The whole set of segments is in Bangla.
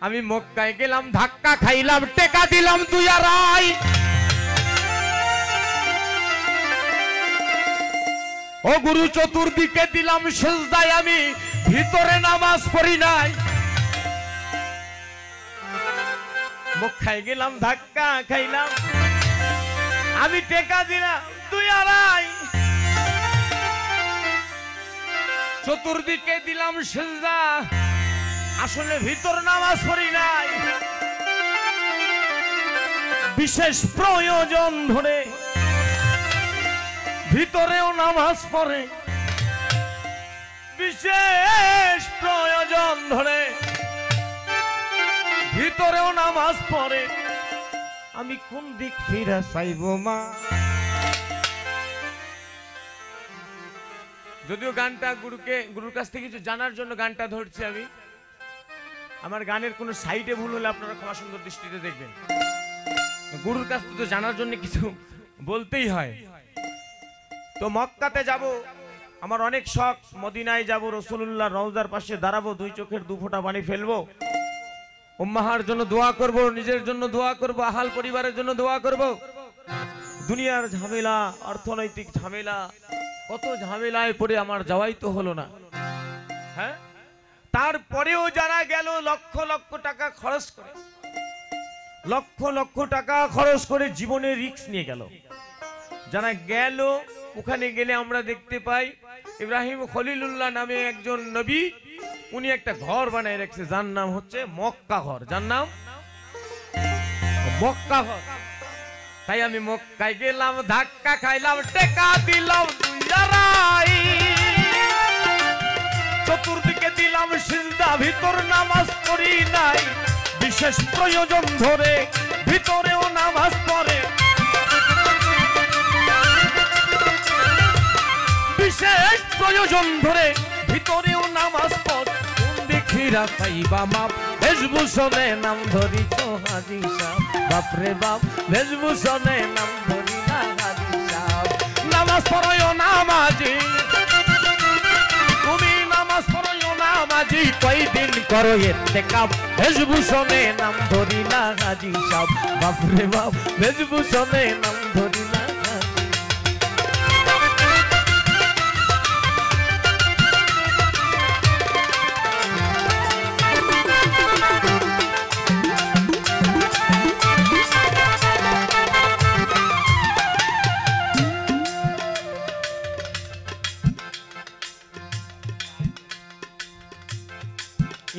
আমি মক্কায় গেলাম, ধাক্কা খাইলাম, টেকা দিলাম 2.5। ও গুরু চতুর্দিকে দিলাম সিজদায়, আমি ভিতরে নামাজ পড়ি নাই। মক্কায় গেলাম, ধাক্কা খাইলাম, আমি টেকা দিলাম 2.5। চতুর্দিকে দিলাম সিজদা, আসলে ভিতর নামাজ পড়ি নাই। বিশেষ প্রয়োজন ধরে ভিতরেও নামাজ পড়ে, বিশেষ প্রয়োজন ধরে ভিতরেও নামাজ পড়ে। আমি কোন দিক ফিরে চাইব মা? যদিও গানটা গুরুর কাছ থেকে কিছু জানার জন্য গানটা ধরছি আমি। আমার গানের কোনো সাইডে ভুল হলে আপনারা ক্ষমা সুন্দর দৃষ্টিতে দেখবেন। গুরুর কাছ থেকে জানার জন্য কিছু বলতেই হয়। তো মক্কাতে যাব, আমার অনেক শখ। মদিনায় যাব, রাসূলুল্লাহ রওজার পাশে দাঁড়াবো, 2 চোখের 2 ফোঁটা পানি ফেলবো, উম্মাহার জন্য দোয়া করব, নিজের জন্য দোয়া করব, আহাল পরিবারের জন্য দোয়া করব। দুনিয়ার ঝামেলা, অর্থনৈতিক ঝামেলা, কত ঝামেলায় পড়ে আমার যাওয়াই তো হলো না। হ্যাঁ, তারপরেও যারা গেল লক্ষ লক্ষ টাকা খরচ করে, লক্ষ লক্ষ টাকা খরচ করে জীবনে রিস্ক নিয়ে গেল, যারা গেল ওখানে গেলে আমরা দেখতে পাই ইব্রাহিম খলিলুল্লাহ নামে একজন নবী, উনি একটা ঘর বানায় রাখছে, যার নাম হচ্ছে মক্কা ঘর, যার নাম মক্কা ঘর। তাই আমি মক্কায় গেলাম, ধাক্কা খাইলাম, টেকা দিলাম 2.5। চতুর্দিকে দিলাম সিজদা, ভিতর নামাজ পড়ি নাই। বিশেষ প্রয়োজন ধরে ভিতরেও নামাজ পড়ে, বিশেষ প্রয়োজন ধরে ভিতরেও নামাজ পড়ে। কোন দেখিরা পাইবা মাপ, ভেষভূষণে নাম ধরিছ হাজী সাহেব, বাপরে বাপ ভেষভূষণে নাম ধরি না হাজী সাহেব। নামাজ পড়ো নামাজি, তুমি নামাজ পড়ো নামাজি, কয়দিন করো ইন্তেকাব, ভেষভূষণে নাম ধরি না হাজী সাহেব, বাপরে বাপ ভেষভূষণে নাম ধরি না।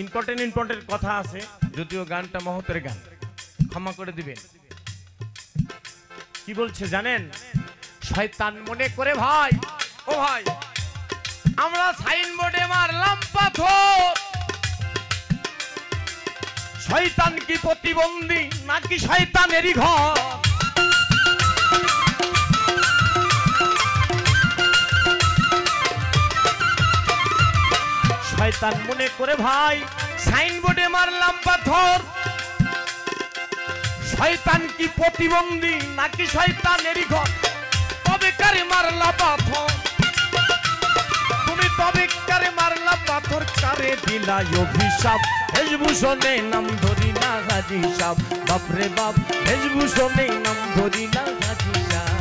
ইম্পর্টেন্ট কথা আছে, যদিও গানটা মহতের গান, ক্ষমা করে দিবেন। কি বলছে জানেন? শয়তান মনে করে ভাই, ও ভাই আমরা সাইনবোর্ডে মারলাম পাথর, শয়তান কি প্রতিবন্ধী নাকি শয়তানেরই ঘর? শয়তান মনে করে ভাই সাইনবোর্ডে মারলাম পাথর, শয়তান কি প্রতিবন্ধী নাকি শয়তানেরই ঘর? তবে কারে মারলা পাথর তুমি, তবে কারে মারলা পাথর, কারে দিলা অভিশাপ? ভেষভূষণে নাম ধরি না হাজী সাহেব, বাপরে বাপ ভেষভূষণে নাম ধরি না হাজী সাহেব।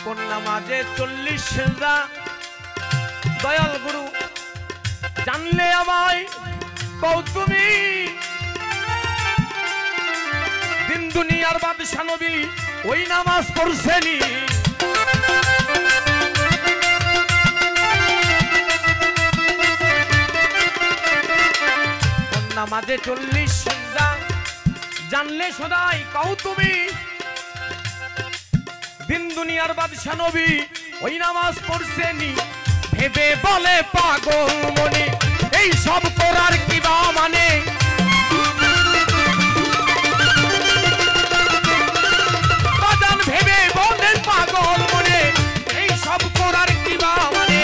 কোন নামাজে 40 সিজদা, দয়াল গুরু জানলে আমায় কও তুমি, দিন দুনিয়ার বাদশা নবী ওই নামাজ পড়ছেনি। কোন নামাজে 40 সিজদা, জানলে সদাই কও তুমি, দিন দুনিয়ার বাদশা নবী ওই নামাজ পড়ছেনি। ভেবে বলে পাগল মনে এই সব করার কি বা মানে? বাজান ভেবে বলে পাগল মনে এই সব করার কি বা মানে?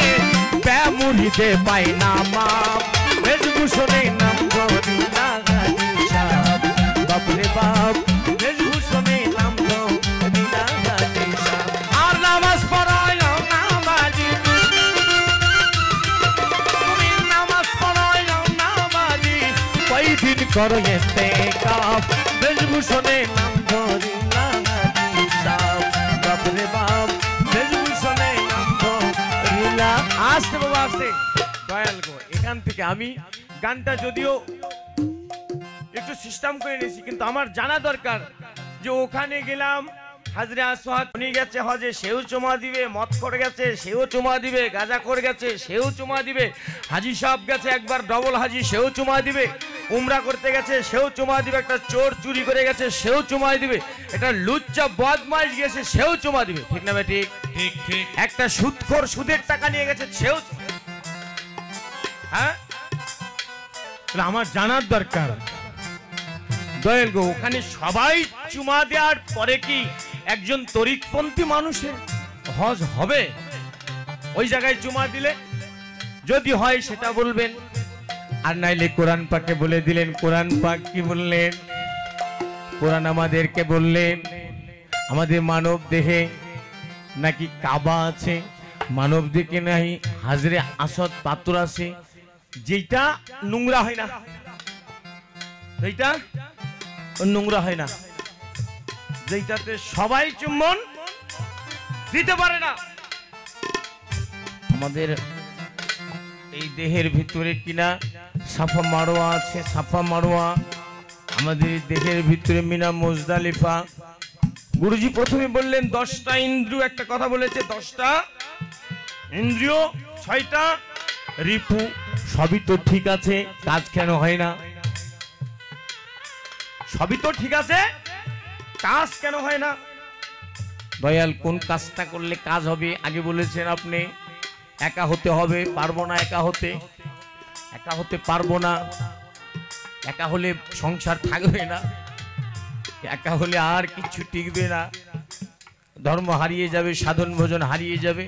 মুড়িতে পাই না মাপ, ভেষভূষণে নাম করো ইস্তেকাফ বেশভূষণে নাম ধরিলাম হাজী সাহেব বাপরে বাপ বেশভূষণে নাম ধরিলাম। আসতে বাবা আসতে দয়াল গো, এখান থেকে আমি গানটা যদিও একটু সিস্টেম করে নিয়েছি, কিন্তু আমার জানা দরকার যে ওখানে গেলাম হাজরে আসওয়াদ উনি গেছে হজে, সেও চুমা দিবে, মদ করে গেছে সেও চুমা দিবে, গাঁজা করে গেছে সেও চুমা দিবে, হাজী সাহেব গেছে একবার ডবল হাজী সেও চুমা দিবে, উমরা করতে গেছে সেও চুমা দিবে, একটা চোর চুরি করে গেছে সেও চুমা দিবে, একটা লুচ্চা বদমাইশ গেছে সেও চুমা দিবে, ঠিক না বেটি? ঠিক ঠিক। একটা সুদখোর সুদের টাকা নিয়ে গেছে সেও, হ্যাঁ আমার জানার দরকার দয়াল গো, ওখানে সবাই চুমা দেওয়ার পরে কি একজন তরিকপন্থী মানুষের হজ হবে? ওই জায়গায় চুমা দিলে যদি হয় সেটা বলবেন, আর নাইলে কোরআন পাকে বলে দিলেন। কোরআন পাক কি বললেন? কোরআন আমাদেরকে বললেন আমাদের মানব দেহে নাকি কাবা আছে, মানব দেহে নাই হাজরে আসওয়াদ পাথর আছে, যেটা নোংরা হয় না, এইটা নোংরা হয় না, যেটাতে সবাই চুম্বন দিতে পারে না। আমাদের এই দেহের ভিতরে কিনা সাফা মারোয়া আছে, সাফা মারোয়া আমাদের দেহের ভিতরে মিনা মুজদালিফা। গুরুজি প্রথমে বললেন 10টা ইন্দ্রিয়, একটা কথা বলেছে 10টা ইন্দ্রিয় 6টা রিপু, সবই তো ঠিক আছে, কাজ কেন হয় না? সবই তো ঠিক আছে, কাজ কেন হয় না? দয়াল কোন কাজটা করলে কাজ হবে? আগে বলেছেন আপনি একা হতে হবে, পারবো না একা হতে পারবো না, একা হলে সংসার থাকবে না, একা হলে আর কিছু টিকবে না, ধর্ম হারিয়ে যাবে, সাধন ভোজন হারিয়ে যাবে।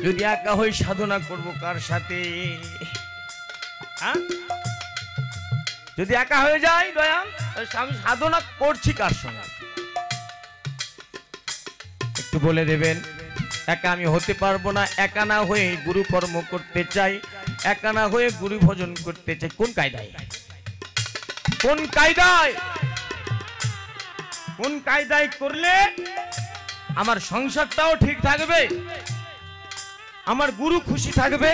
যদি একা হই সাধনা করব কার সাথে? হ্যাঁ, যদি একা হয়ে যায় দয়াল, আমি সাধনা করছি কার সঙ্গে? একটু বলে দেবেন। একা আমি হতে পারবো না, একা না হয়ে গুরু কর্ম করতে চাই, একা না হয়ে গুরু ভজন করতে চাই। কোন কায়দায়? কোন কায়দায়? কোন কায়দায় করলে আমার সংসারটাও ঠিক থাকবে, আমার গুরু খুশি থাকবে?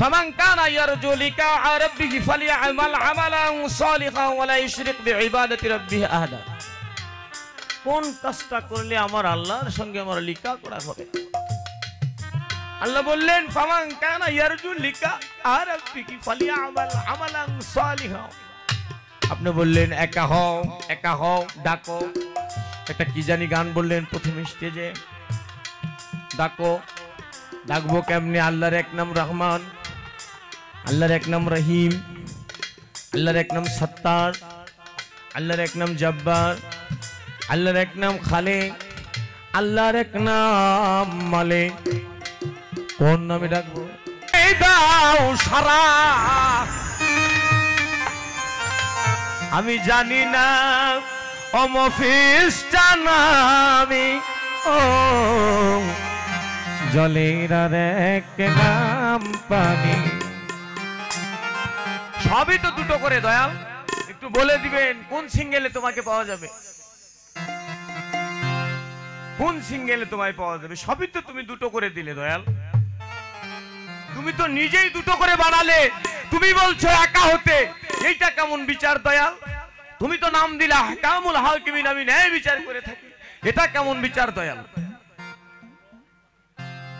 فمن كان يرجو لقاء ربه فليعمل عملا صالحا ولا يشرك بعبادة ربه أحدا। কোন কাজটা করলে আমার আল্লাহর সঙ্গে আমার লিকা করা হবে? আল্লাহ বললেন ফামান কানা ইয়ারজু লিকা রাব্বিহি ফালিয়ামাল আমালান সালিহা। আপনি বললেন একা হও ডাকো, একটা কি জানি গান বললেন প্রথম স্টেজে, ডাকবো কেমনে? আল্লাহর এক নাম রহমান, আল্লাহর এক নাম রহিম, আল্লাহর এক নাম সত্তার, আল্লাহর এক নাম জব্বার, আল্লাহর এক নাম খালেক, আল্লাহর এক নাম মালিক। কোন নামে ডাকবো? এই দাও সারা আমি জানি না অমফিস্টা নামি, ও জলের আর এক নাম পানি। সবই তো দুটো করে দয়াল, একটু বলে দিবেন কোন সিঙ্গেলে তোমাকে পাওয়া যাবে, কোন সিঙ্গেলে তোমায় পাওয়া যাবে? সবই তো তুমি দুটো করে দিলে দয়াল, তুমি তো নিজেই দুটো করে বানালে। তুমি বলছো একা হতে, এইটা কেমন বিচার দয়াল? তুমি তো নাম দিলা কামুল হাকিমিন, আমি ন্যায় বিচার করে থাকি, এটা কেমন বিচার দয়াল?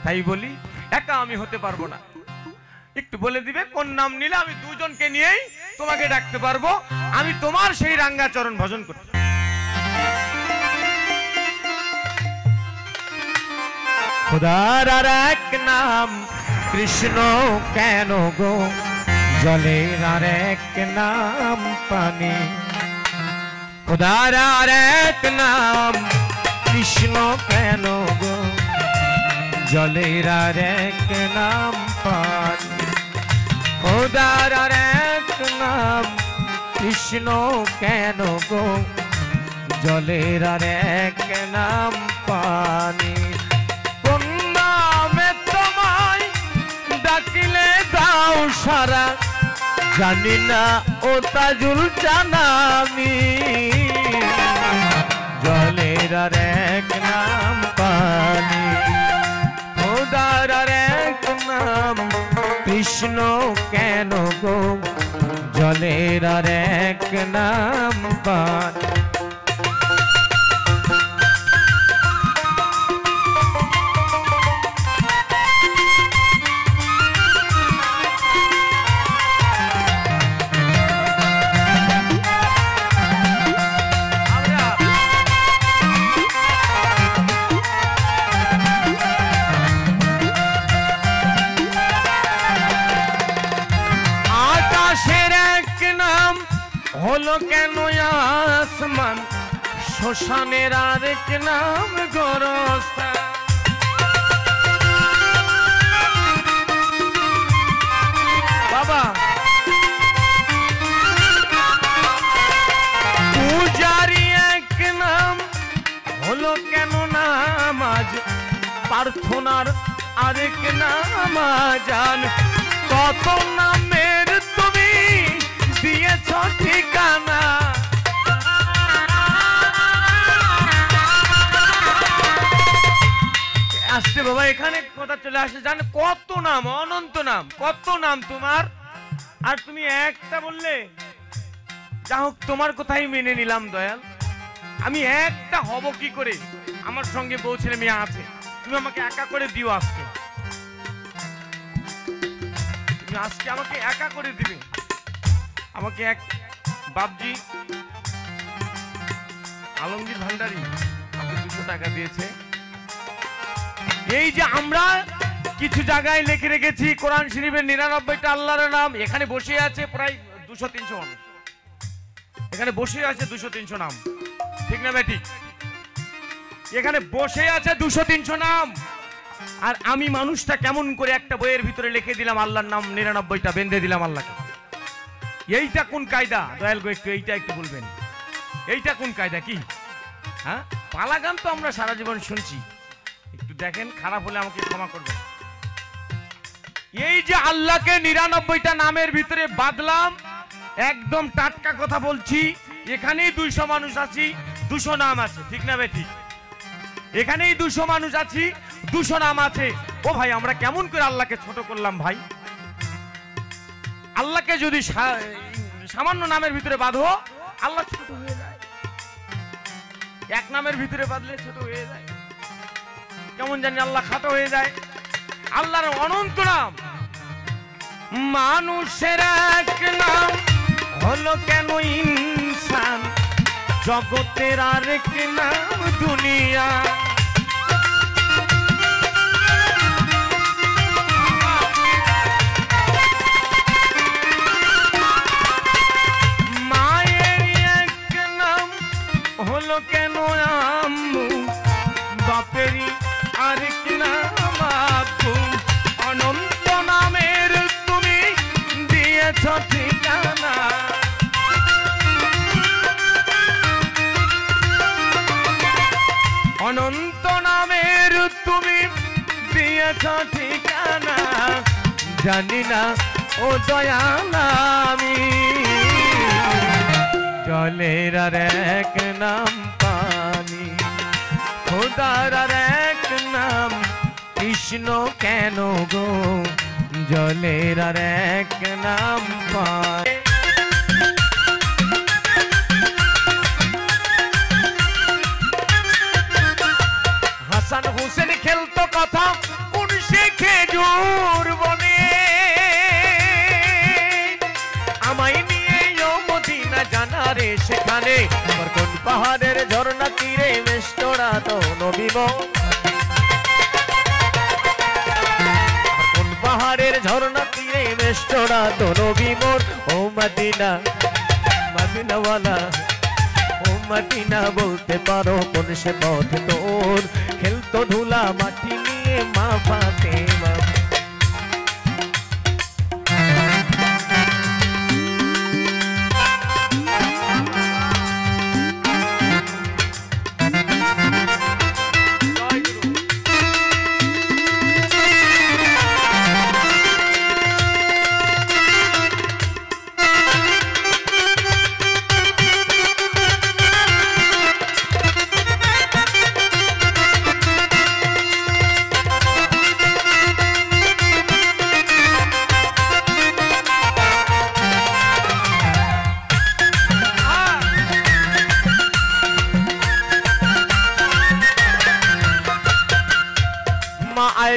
তাই বলি একা আমি হতে পারবো না। একটু বলে দিবে কোন নাম নিলে আমি দুজনকে নিয়েই তোমাকে ডাকতে পারবো, আমি তোমার সেই রাঙ্গা চরণ ভজন করতে। খোদার আর এক নাম কৃষ্ণ কেন গো, জলের আর এক নাম পানি। খোদার আর এক নাম কৃষ্ণ কেন গো, জলের আর এক নাম পানি। খোদার আর এক নাম কৃষ্ণ কেন গো, জলের আর এক নাম পানি। কোন নামে তোমায় ডাকিলে দাও সারা, জানি না ও তাজুল জানা আমি জলের আর এক নাম পানি খোদার আর এক নাম কৃষ্ণ কেন গো জলের আর এক নাম পানি হলো কেন আসমান শ্মশানের আরেক নাম গোরস্থান বাবা পূজারি এক নাম হলো কেন নামাজ প্রার্থনার আরেক নাম আজান কত নামের তুমি দিয়েছ ঠিকানা আসছে বাবা এখানে কথা চলে আসে জান কত নাম অনন্ত নাম কত নাম তোমার আর তুমি একটা বললে যা হোক তোমার কথাই মেনে নিলাম দয়াল আমি একটা হব কি করে আমার সঙ্গে বউ ছেলে মেয়ে আছে তুমি আমাকে একা করে দিও আজকে তুমি আজকে আমাকে একা করে দিবে আমাকে এক বাবজি আলমগীর ভান্ডারী আমাকে 200 টাকা দিয়েছে এই যে আমরা কিছু জায়গায় লিখে রেখেছি কোরআন শরীফের 99টা আল্লাহর নাম এখানে বসে আছে প্রায় 200-300 মানুষ এখানে বসে আছে 200-300 নাম ঠিক না বেটি এখানে বসে আছে 200-300 নাম আর আমি মানুষটা কেমন করে একটা বইয়ের ভিতরে লিখে দিলাম আল্লাহর নাম 99টা বেঁধে দিলাম আল্লাহকে এইটা কোন কায়দা দয়াল গো একটু এইটা একটু বলবেন এইটা কোন কায়দা কি হ্যাঁ পালা গান তো আমরা সারা জীবন শুনছি একটু দেখেন খারাপ হলে আমাকে ক্ষমা করবেন এই যে আল্লাহকে 99টা নামের ভিতরে বাঁধলাম একদম টাটকা কথা বলছি এখানেই 200 মানুষ আছি 200 নাম আছে ঠিক না বে ঠিক এখানেই 200 মানুষ আছি 200 নাম আছে ও ভাই আমরা কেমন করে আল্লাহকে ছোট করলাম ভাই আল্লাহকে যদি সামান্য নামের ভিতরে বাঁধো আল্লাহ ছোট হয়ে যায় এক নামের ভিতরে বাঁধলে ছোট হয়ে যায় কেমন জানি আল্লাহ খাটো হয়ে যায় আল্লাহর অনন্ত নাম মানুষের এক নাম হলো কেন ইনসান জগতের আরেক নাম দুনিয়া মায়ের এক নাম হলো কেন আম্মু বাপেরই আরেক নাম আব্বু অনন্ত নামের তুমি দিয়েছ ঠিকানা অনন্ত নামের তুমি দিয়েছ ঠিকানা জানি না ও দয়াল আমি জলের আর এক নাম পানি খোদার আর এক নাম কৃষ্ণ কেন গো জলের আর এক নাম পানি হাসান হোসেন খেলতো কথা কোন সে খেজুর বনে আমায় নিয়ে মদিনা জানা রে সেখানে আমার কোন পাহাড়ের ঝর্ণা তীরে মেষ্টরা তো নবী কোন পাহাড়ের ঝর্ণা তীরে মেষ্টরা তো নবী মোর ও মদিনা মদিনাওয়ালা ও মদিনা বলতে পারো কোন সে পথ তোর খেলতো ধুলা মাটি নিয়ে মা ফাতেমা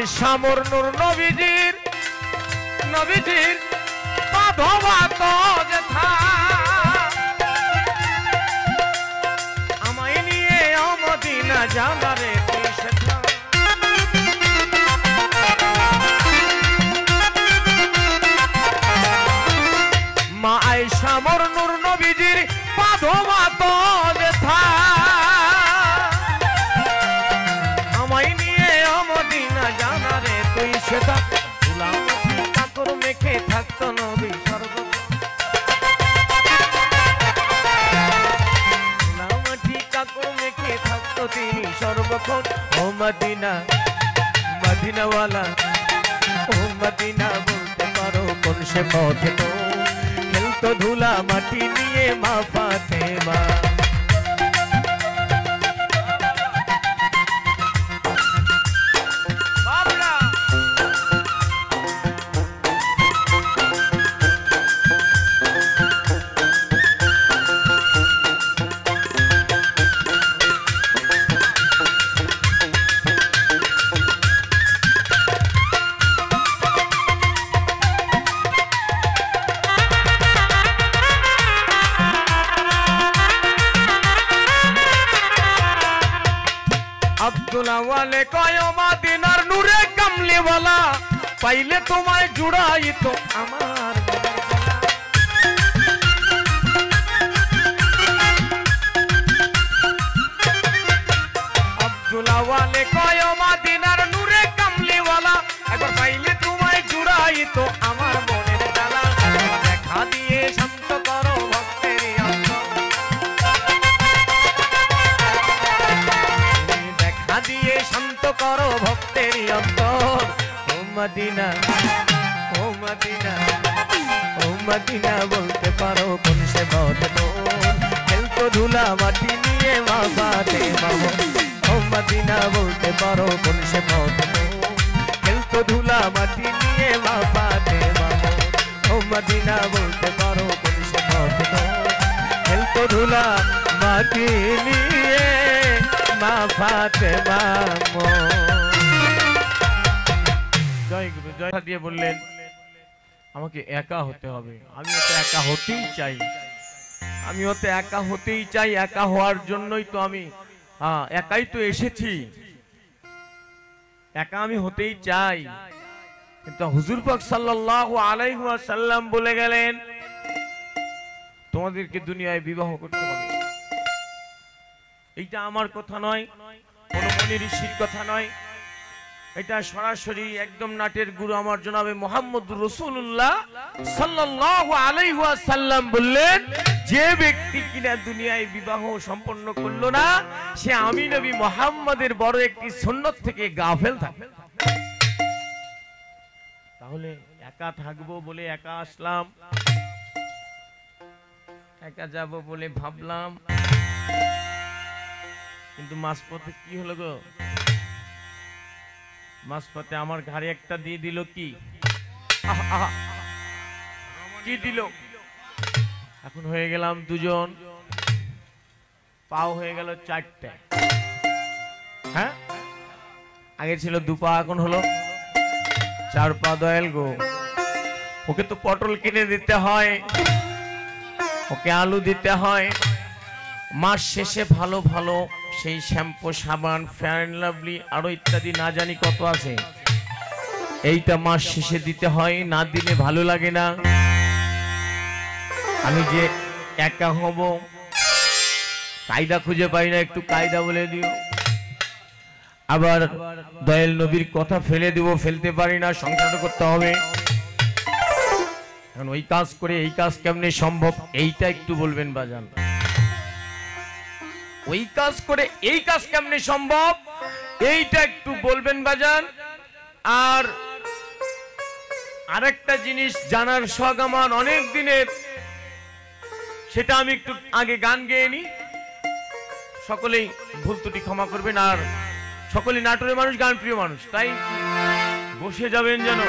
আয়েশা মোর নূর নবীজির বাঁধবা তো যেথা আমায় নিয়ে মদিনা জানারে তুই সেথা মা আয়েশা মোর নূর নবীজির বাঁধবা তো যেথা আমায় নিয়ে মদিনা জানারে তুই সেথা ধুলামাটি কাকর মেখে থাকতো নবী সর্বক্ষণ ধুলামাটি কাকর মেখে থাকতো তিনি সর্বক্ষণ ও মদিনা মদিনাওয়ালা ও মদিনা বলতে পারো কোন সে পথে তো খেলতো ধুলা মাটি নিয়ে মা ফাতেমা वाले कयो मदीनार नूरे कमले वाला पहले तुम्हारे जुड़ाई तो अमार अब्दुल्ला वाले कयो मदीनार नूरे कमले वाला अगर पहले तुम्हारे जुड़ाई तो अमार मोने डाला देखा दिए शांत करो भक्तेरी দিয়ে শান্ত করো ভক্তেরই অন্তর ও Medina oh Medina oh Medina বলতে পারো কোন সে পথ খেলতো ধুলা মাটি নিয়ে মা ফাতেমা ও মদিনা বলতে পারো কোন সে পথ খেলতো ধুলা মাটি নিয়ে মা ফাতেমা ও মদিনা বলতে পারো কোন সে পথ খেলতো ধুলা মাটি নিয়ে মা ফাতেমা জয় গুরু জয় দিয়ে বললেন আমাকে একা হতে হবে আমিও তো একা হতেই চাই একা হওয়ার জন্যই তো আমি একাই তো এসেছি একা আমি হতেই চাই কিন্তু হুজুর পাক সাল্লাল্লাহু আলাইহি ওয়াসাল্লাম বলে গেলেন তোমাদেরকে দুনিয়ায় বিবাহ করতে হবে এইটা আমার কথা নয় কোন মনি ঋষির কথা নয় এটা সরাসরি একদম নাটের গুরু আমার জনাবে মুহাম্মদুর রাসূলুল্লাহ সাল্লাল্লাহু আলাইহি ওয়াসাল্লাম বললেন যে ব্যক্তি কিনা দুনিয়ায় বিবাহ সম্পন্ন করলো না সে আমি নবী মুহাম্মদের বড় একটি সুন্নাত থেকে গাফেল থাকে তাহলে একা থাকবো বলে একা আসলাম একা যাব বলে ভাবলাম কিন্তু মাঝপথে কি হলো গো মাঝপথে আমার ঘাড়ে একটা দিয়ে দিল কি দিল এখন হয়ে গেলাম দুজন পাও হয়ে গেল চারটে হ্যাঁ আগে ছিল দুপা এখন হলো চার পা দয়াল গো ওকে তো পটল কিনে দিতে হয় ওকে আলু দিতে হয় মাস শেষে ভালো ভালো সেই শ্যাম্পু সাবান ফেয়ার এন্ড লাভলি আরো ইত্যাদি না জানি কত আছে এইটা মাস শেষে দিতে হয় না দিলে ভালো লাগে না আমি যে একা হব কায়দা খুঁজে পাই না একটু কায়দা বলে দিও আবার দয়াল নবীর কথা ফেলে দিব ফেলতে পারি না সংসার করতে হবে এখন ওই কাজ করে এই কাজ কেমনে সম্ভব এইটা একটু বলবেন বাজান ওই কাজ করে এই কাজ কেমনে সম্ভব এইটা একটু বলবেন বাজান আর আরেকটা জিনিস জানার শখ আমার অনেক দিনের সেটা আমি একটু আগে গান গেয়ে নি সকলেই ভুল ত্রুটি ক্ষমা করবেন আর সকলেই নাটোরের মানুষ গান প্রিয় মানুষ তাই বসে যাবেন যেন